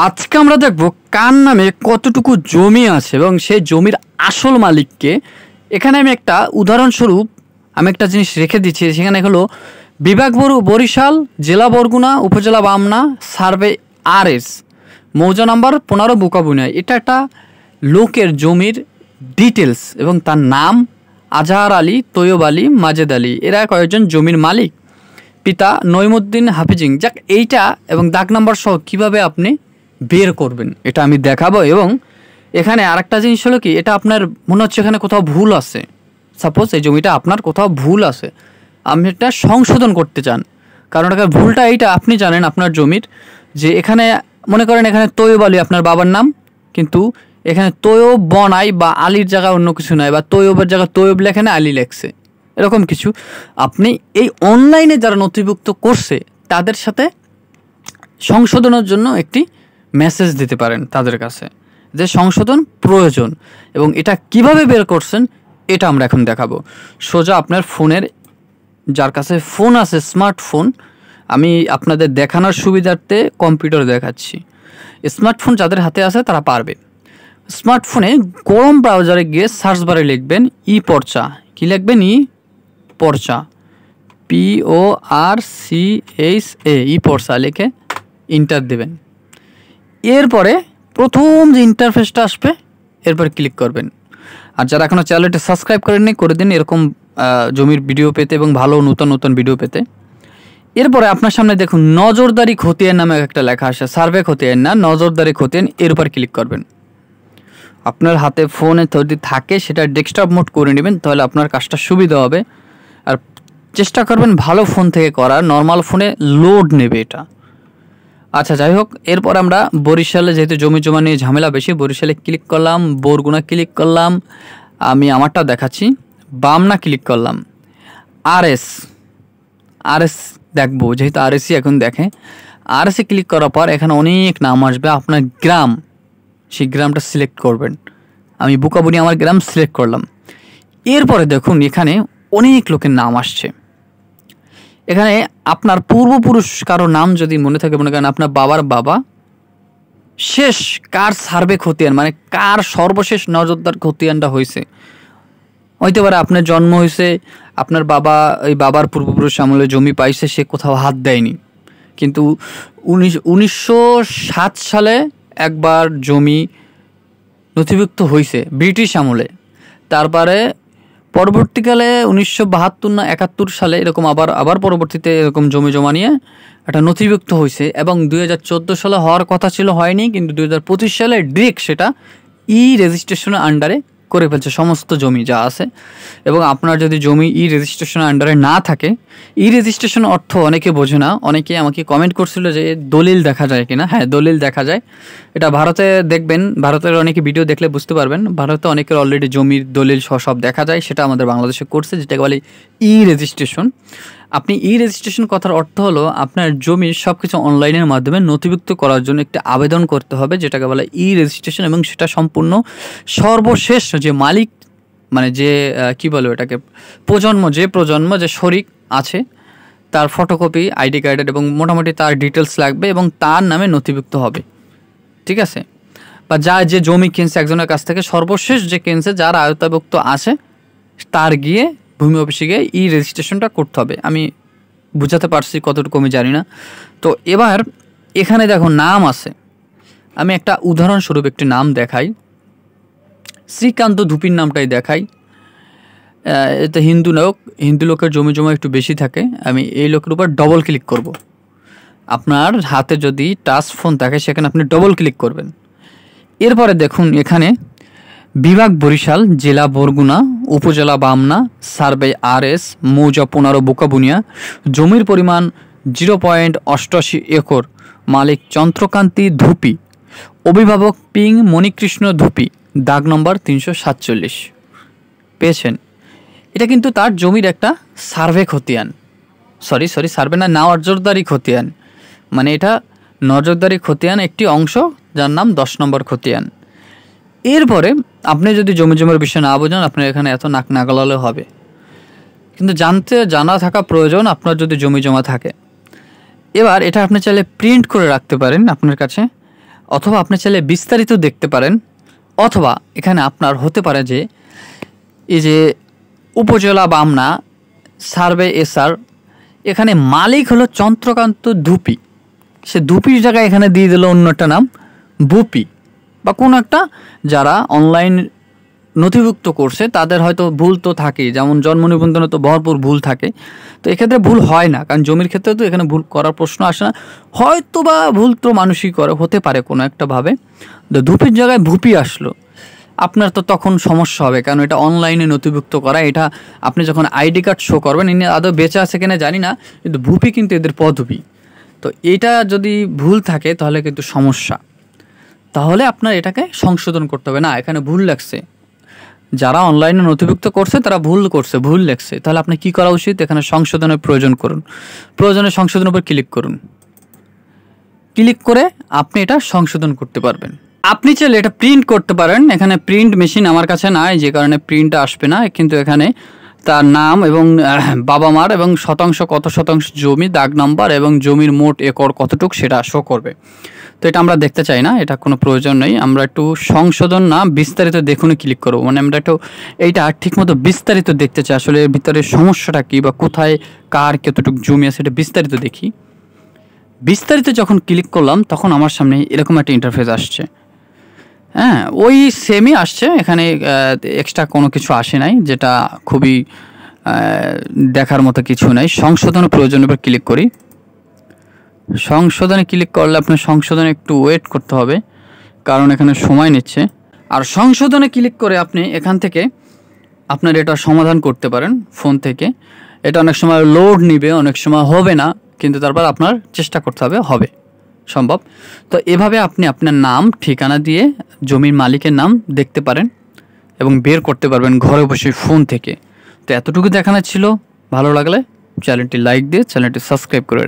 আজকে আমরা দেখব কার নামে কতটুকু জমি আছে এবং সেই জমির আসল মালিককে। এখানে আমি একটা উদাহরণস্বরূপ একটা জিনিস রেখে দিচ্ছি। সেখানে হলো বিভাগ বরিশাল, জেলা বরগুনা, উপজেলা বামনা, সার্ভে RS, মৌজা নাম্বার 15, বুকাবুনিয়া। এটা একটা লোকের জমির ডিটেলস এবং তার নাম আজহার আলী, তৈয়ব আলী, মাজেদ আলী। এরা কয়েকজন জমির মালিক। পিতা নইমুদ্দিন হাফিজিং। যাক, এইটা এবং দাগ নাম্বার সহ কীভাবে আপনি বের করবেন এটা আমি দেখাবো। এবং এখানে আরেকটা জিনিস হলো কি, এটা আপনার মনে হচ্ছে এখানে কোথাও ভুল আছে। সাপোজ এই জমিটা আপনার কোথাও ভুল আছে, আপনি এটা সংশোধন করতে চান। কারণ এটা ভুলটা এইটা আপনি জানেন আপনার জমির, যে এখানে মনে করেন এখানে তৈয়ব আলী আপনার বাবার নাম, কিন্তু এখানে তৈয়ব বনাই বা আলীর জায়গায় অন্য কিছু নাই, বা তৈয়বের জায়গায় তৈয়ব লেখে না আলী লেখছে, এরকম কিছু। আপনি এই অনলাইনে যারা নথিভুক্ত করছে তাদের সাথে সংশোধনের জন্য একটি মেসেজ দিতে পারেন তাদের কাছে যে সংশোধন প্রয়োজন। এবং এটা কিভাবে বের করছেন এটা আমরা এখন দেখাবো। সোজা আপনার ফোনের, যার কাছে ফোন আছে স্মার্টফোন, আমি আপনাদের দেখানোর সুবিধার্থে কম্পিউটার দেখাচ্ছি। স্মার্টফোন যাদের হাতে আছে তারা পারবে। স্মার্টফোনে ক্রোম ব্রাউজারে গিয়ে সার্চ বারে লিখবেন ই-পর্চা। কি লিখবেন? ই-পর্চা, PORCHA, ই-পর্চা লিখে ইন্টার দেবেন। এরপরে প্রথম যে ইন্টারফেসটা আসবে এরপর ক্লিক করবেন। আর যারা এখনও চ্যানেলটি সাবস্ক্রাইব করেননি করে দিন, এরকম জমির ভিডিও পেতে এবং ভালো নতুন নতুন ভিডিও পেতে। এরপরে আপনার সামনে দেখুন নজরদারি খতিয়ান নামে একটা লেখা আসে। সার্ভে খতিয়ান না, নজরদারি খতিয়ান। এর উপর ক্লিক করবেন। আপনার হাতে ফোনে যদি থাকে সেটা ডেস্কটপ মোড করে নেবেন, তাহলে আপনার কাজটা সুবিধা হবে। আর চেষ্টা করবেন ভালো ফোন থেকে করার, নর্মাল ফোনে লোড নেবে এটা। আচ্ছা, যাই হোক, এরপর আমরা বরিশালে যেহেতু জমি জমা নিয়ে ঝামেলা বেশি, বরিশালে ক্লিক করলাম, বরগুনা ক্লিক করলাম, আমি আমারটা দেখাচ্ছি, বামনা ক্লিক করলাম, RS দেখবো, যেহেতু RSই এখন দেখে। RSে ক্লিক করার পর এখানে অনেক নাম আসবে, আপনার গ্রাম, সেই গ্রামটা সিলেক্ট করবেন। আমি বুকাবুনিয়া আমার গ্রাম সিলেক্ট করলাম। এরপরে দেখুন এখানে অনেক লোকের নাম আসছে। এখানে আপনার পূর্বপুরুষ কারো নাম যদি মনে থাকে, মনে করেন আপনার বাবার বাবা শেষ কার সার্ভে খতিয়ান, মানে কার সর্বশেষ নজরদার খতিয়ানটা হয়েছে, হইতে পারে আপনার জন্ম হয়েছে, আপনার বাবা ওই বাবার পূর্বপুরুষ আমলে জমি পাইছে, সে কোথাও হাত দেয়নি, কিন্তু 1907 সালে একবার জমি নথিভুক্ত হয়েছে ব্রিটিশ আমলে। তারপরে পরবর্তীকালে 1972 না 71 সালে এরকম আবার পরবর্তীতে এরকম জমি জমা নিয়ে একটা নথিভুক্ত হয়েছে, এবং 2014 সালে হওয়ার কথা ছিল, হয়নি, কিন্তু 2025 সালে ডিরেক্ট সেটা রেজিস্ট্রেশনের আন্ডারে করে ফেলছে সমস্ত জমি যা আছে। এবং আপনার যদি জমি রেজিস্ট্রেশনের আন্ডারে না থাকে, রেজিস্ট্রেশন অর্থ অনেকে বোঝে না, অনেকে আমাকে কমেন্ট করছিল যে দলিল দেখা যায় কিনা। হ্যাঁ, দলিল দেখা যায়। এটা ভারতে দেখবেন, ভারতের অনেকে ভিডিও দেখলে বুঝতে পারবেন, ভারতে অনেকের অলরেডি জমির দলিল সব দেখা যায়। সেটা আমাদের বাংলাদেশে করছে, যেটাকে বলে রেজিস্ট্রেশন। আপনি রেজিস্ট্রেশন কথার অর্থ হলো আপনার জমির সব কিছু অনলাইনের মাধ্যমে নথিভুক্ত করার জন্য একটি আবেদন করতে হবে, যেটাকে বলে রেজিস্ট্রেশন। এবং সেটা সম্পূর্ণ সর্বশেষ যে মালিক, মানে যে কি বলে এটাকে, প্রজন্ম যে শরিক আছে তার ফটোকপি, আইডি কার্ডের এবং মোটামুটি তার ডিটেলস লাগবে, এবং তার নামে নথিভুক্ত হবে। ঠিক আছে? বা যে জমি কিনছে একজনের কাছ থেকে, সর্বশেষ যে কিনছে, যার আয়ত্তাভুক্ত আছে, তার গিয়ে ভূমি অফিসে গিয়ে রেজিস্ট্রেশনটা করতে হবে। আমি বুঝাতে পারছি কতটুকু আমি জানি না। তো এবার এখানে দেখো নাম আছে, আমি একটা উদাহরণস্বরূপ একটি নাম দেখাই, শ্রীকান্ত ধুপির নামটাই দেখাই। এতে হিন্দু লোকের জমি জমা একটু বেশি থাকে। আমি এই লোকের উপর ডবল ক্লিক করব। আপনার হাতে যদি টাচ ফোন থাকে সেখানে আপনি ডবল ক্লিক করবেন। এরপরে দেখুন এখানে বিভাগ বরিশাল, জেলা বরগুনা, উপজেলা বামনা, সার্ভে RS, মৌজা 15, বুকাবুনিয়া, জমির পরিমাণ 0.88 একর, মালিক চন্দ্রকান্তি ধুপি, অভিভাবক পিং মণিকৃষ্ণ ধুপি, দাগ নম্বর 347। পেয়েছেন? এটা কিন্তু তার জমির একটা সার্ভে খতিয়ান, সার্ভে না, নজরদারি খতিয়ান। মানে এটা নজরদারি খতিয়ান একটি অংশ, যার নাম 10 নম্বর খতিয়ান। এরপরে আপনি যদি জমির বিষয়ে না বোঝেন, আপনার এখানে এত নাক নাগালালে হবে, কিন্তু জানা থাকা প্রয়োজন আপনার যদি জমি জমা থাকে। এবার এটা আপনি চাইলে প্রিন্ট করে রাখতে পারেন আপনার কাছে, অথবা আপনি চাইলে বিস্তারিত দেখতে পারেন, অথবা এখানে আপনার হতে পারে যে এই যে উপজেলা বামনা সার্ভে এসআর, এখানে মালিক হলো চন্দ্রকান্ত ধুপি, সে ধুপির জায়গায় এখানে দিয়ে দিল অন্য একটা নাম বুপি বা কোনো একটা। যারা অনলাইন নথিভুক্ত করছে তাদের হয়তো ভুল তো থাকেই, যেমন জন্ম নিবন্ধনে তো ভরপুর ভুল থাকে, তো এক্ষেত্রে ভুল হয় না, কারণ জমির ক্ষেত্রে তো এখানে ভুল করার প্রশ্ন আসে না। হয়তো বা ভুল তো মানুষই করে, হতে পারে কোনো একটা ভাবে, তো ধুপির জায়গায় ভুপি আসলো, আপনার তো তখন সমস্যা হবে, কারণ এটা অনলাইনে নথিভুক্ত করা। এটা আপনি যখন আইডি কার্ড শো করবেন, ইনি আদৌ বেঁচে আছে কিনা জানি না, কিন্তু ভুপি কিন্তু এদের পদবি। তো এটা যদি ভুল থাকে তাহলে কিন্তু সমস্যা, তাহলে আপনার এটাকে সংশোধন করতে হবে। না, এখানে ভুল লাগছে, যারা অনলাইনে নথিভুক্ত করছে তারা ভুল করছে, ভুল লেখছে, তাহলে আপনি কি করা উচিত, এখানে সংশোধনের প্রয়োজন করুন, প্রয়োজনে সংশোধনের উপর ক্লিক করুন, ক্লিক করে আপনি এটা সংশোধন করতে পারবেন। আপনি চাইলে এটা প্রিন্ট করতে পারেন, এখানে প্রিন্ট মেশিন আমার কাছে নাই, যে কারণে প্রিন্ট আসবে না, কিন্তু এখানে তার নাম এবং বাবা মার এবং শতাংশ কত শতাংশ জমি, দাগ নাম্বার এবং জমির মোট একর কতটুক সেটা শো করবে। তো এটা আমরা দেখতে চাই না, এটা কোনো প্রয়োজন নেই। আমরা একটু সংশোধন না বিস্তারিত দেখুন ক্লিক করবো, মানে আমরা একটু এইটা ঠিকমতো বিস্তারিত দেখতে চাই, আসলে এর ভিতরে সমস্যাটা কী বা কোথায় কার কতটুকু জমি আছে এটা বিস্তারিত দেখি। বিস্তারিত যখন ক্লিক করলাম তখন আমার সামনে এরকম একটা ইন্টারফেস আসছে। হ্যাঁ, ওই সেমই আসছে, এখানে এক্সট্রা কোনো কিছু আসে নাই, যেটা খুবই দেখার মতো কিছু নাই। সংশোধনের প্রয়োজন এবার ক্লিক করি। সংশোধনে ক্লিক করলে আপনার সংশোধনে একটু ওয়েট করতে হবে, কারণ এখানে সময় নিচ্ছে। আর সংশোধনে ক্লিক করে আপনি এখান থেকে আপনার এটা সমাধান করতে পারেন ফোন থেকে। এটা অনেক সময় লোড নিবে, অনেক সময় হবে না, কিন্তু তারপর আপনার চেষ্টা করতে হবে, হবে সম্ভব। তো এভাবে আপনি আপনার নাম ঠিকানা দিয়ে জমির মালিকের নাম দেখতে পারেন এবং বের করতে পারবেন ঘরে বসে ফোন থেকে। তো এতটুকু দেখানো ছিল, ভালো লাগলে চ্যানেলটি লাইক দিয়ে চ্যানেলটি সাবস্ক্রাইব করে